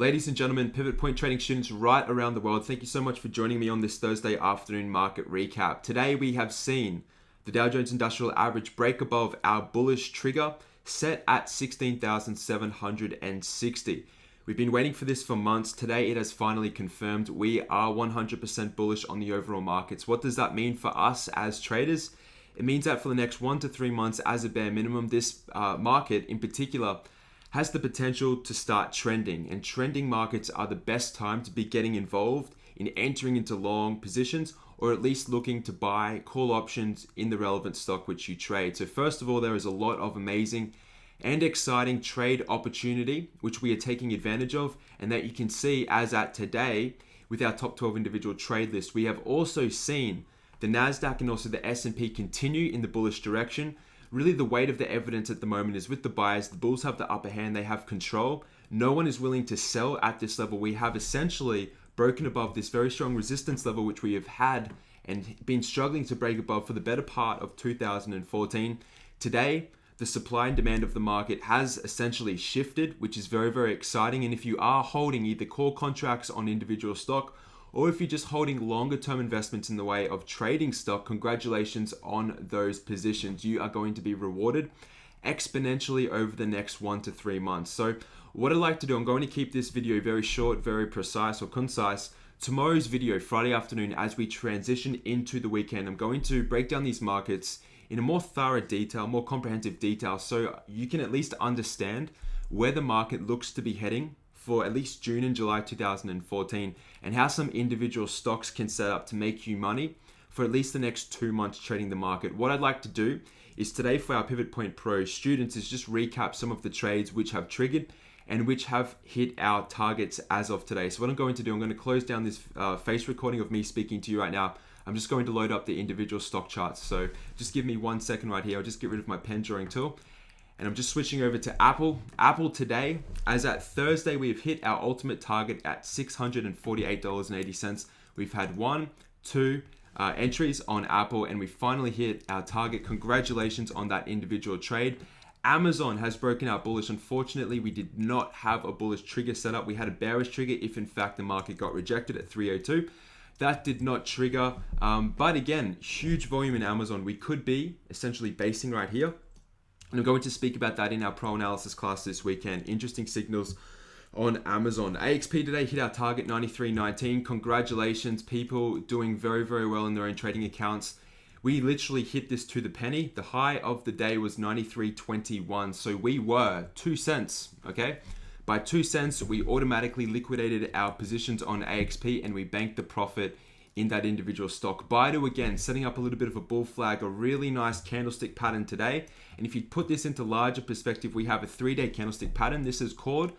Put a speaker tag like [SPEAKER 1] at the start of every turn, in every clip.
[SPEAKER 1] Ladies and gentlemen, pivot point trading students right around the world, thank you so much for joining me on this Thursday afternoon market recap. Today we have seen the Dow Jones Industrial Average break above our bullish trigger set at 16,760. We've been waiting for this for months. Today it has finally confirmed. We are 100% bullish on the overall markets. What does that mean for us as traders? It means that for the next 1 to 3 months as a bare minimum, this market in particular has the potential to start trending, and trending markets are the best time to be getting involved in entering into long positions, or at least looking to buy call options in the relevant stock which you trade. So first of all, there is a lot of amazing and exciting trade opportunity which we are taking advantage of, and that you can see as at today with our top 12 individual trade list. We have also seen the Nasdaq and also the S&P continue in the bullish direction. Really, the weight of the evidence at the moment is with the buyers. The bulls have the upper hand, they have control. No one is willing to sell at this level. We have essentially broken above this very strong resistance level, which we have had and been struggling to break above for the better part of 2014. Today, the supply and demand of the market has essentially shifted, which is very, very exciting. And if you are holding either call contracts on individual stock, or if you're just holding longer term investments in the way of trading stock, congratulations on those positions. You are going to be rewarded exponentially over the next 1 to 3 months. So what I'd like to do, I'm going to keep this video very short, very precise or concise. Tomorrow's video, Friday afternoon, as we transition into the weekend, I'm going to break down these markets in a more thorough detail, more comprehensive detail, so you can at least understand where the market looks to be heading for at least June and July 2014, and how some individual stocks can set up to make you money for at least the next 2 months trading the market. What I'd like to do is today for our Pivot Point Pro students is just recap some of the trades which have triggered and which have hit our targets as of today. So what I'm going to do, I'm going to close down this face recording of me speaking to you right now. I'm just going to load up the individual stock charts. So just give me 1 second right here. I'll just get rid of my pen drawing tool. And I'm just switching over to Apple. Apple today, as at Thursday, we have hit our ultimate target at $648.80. We've had 1, 2 entries on Apple, and we finally hit our target. Congratulations on that individual trade. Amazon has broken out bullish. Unfortunately, we did not have a bullish trigger set up. We had a bearish trigger if in fact the market got rejected at 302. That did not trigger, but again, huge volume in Amazon. We could be essentially basing right here. And I'm going to speak about that in our pro analysis class this weekend. Interesting signals on Amazon. AXP today hit our target 93.19. Congratulations, people doing very, very well in their own trading accounts. We literally hit this to the penny. The high of the day was 93.21. So we were 2 cents, okay? By 2 cents, we automatically liquidated our positions on AXP and we banked the profit in that individual stock. Baidu, again, setting up a little bit of a bull flag, a really nice candlestick pattern today. And if you put this into larger perspective, we have a 3-day candlestick pattern. This is called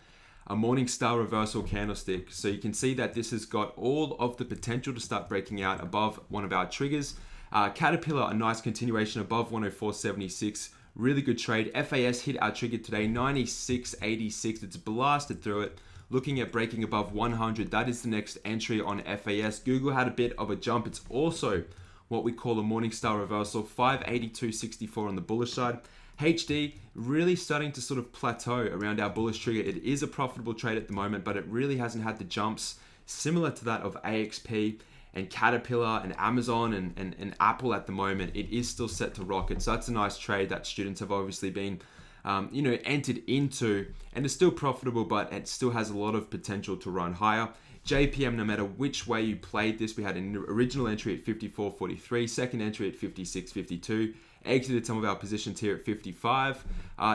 [SPEAKER 1] a morning star reversal candlestick. So you can see that this has got all of the potential to start breaking out above one of our triggers. Caterpillar, a nice continuation above 104.76. Really good trade. FAS hit our trigger today, 96.86. It's blasted through it. Looking at breaking above 100, that is the next entry on FAS. Google had a bit of a jump. It's also what we call a Morningstar reversal, 582.64 on the bullish side. HD really starting to sort of plateau around our bullish trigger. It is a profitable trade at the moment, but it really hasn't had the jumps similar to that of AXP and Caterpillar and Amazon and Apple at the moment. It is still set to rocket. So that's a nice trade that students have obviously been entered into, and it's still profitable, but it still has a lot of potential to run higher. JPM, no matter which way you played this, we had an original entry at 54.43, second entry at 56.52, exited some of our positions here at 55,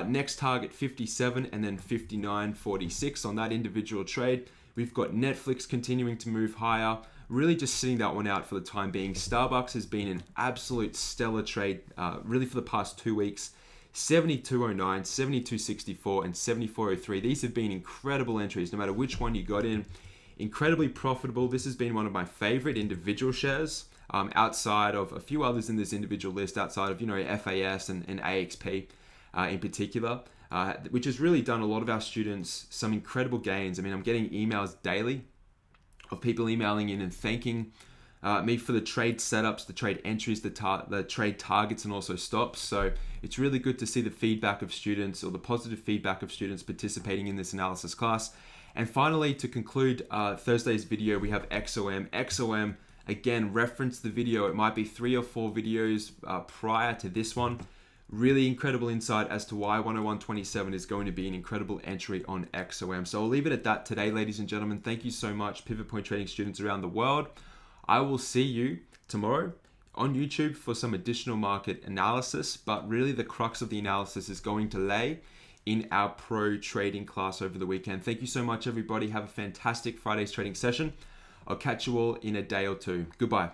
[SPEAKER 1] next target 57, and then 59.46 on that individual trade. We've got Netflix continuing to move higher, really just sitting that one out for the time being. Starbucks has been an absolute stellar trade, really for the past 2 weeks. 72.09, 72.64, and 74.03. These have been incredible entries, no matter which one you got in. Incredibly profitable. This has been one of my favorite individual shares, outside of a few others in this individual list, outside of FAS and AXP in particular, which has really done a lot of our students some incredible gains. I mean, I'm getting emails daily of people emailing in and thanking me for the trade setups, the trade entries, the trade targets, and also stops. So it's really good to see the feedback of students, or the positive feedback of students participating in this analysis class. And finally, to conclude Thursday's video, we have XOM. XOM, again, reference the video. It might be 3 or 4 videos prior to this one. Really incredible insight as to why 101.27 is going to be an incredible entry on XOM. So I'll leave it at that today, ladies and gentlemen. Thank you so much, Pivot Point Trading students around the world. I will see you tomorrow on YouTube for some additional market analysis, but really the crux of the analysis is going to lay in our pro trading class over the weekend. Thank you so much, everybody. Have a fantastic Friday's trading session. I'll catch you all in a day or two. Goodbye.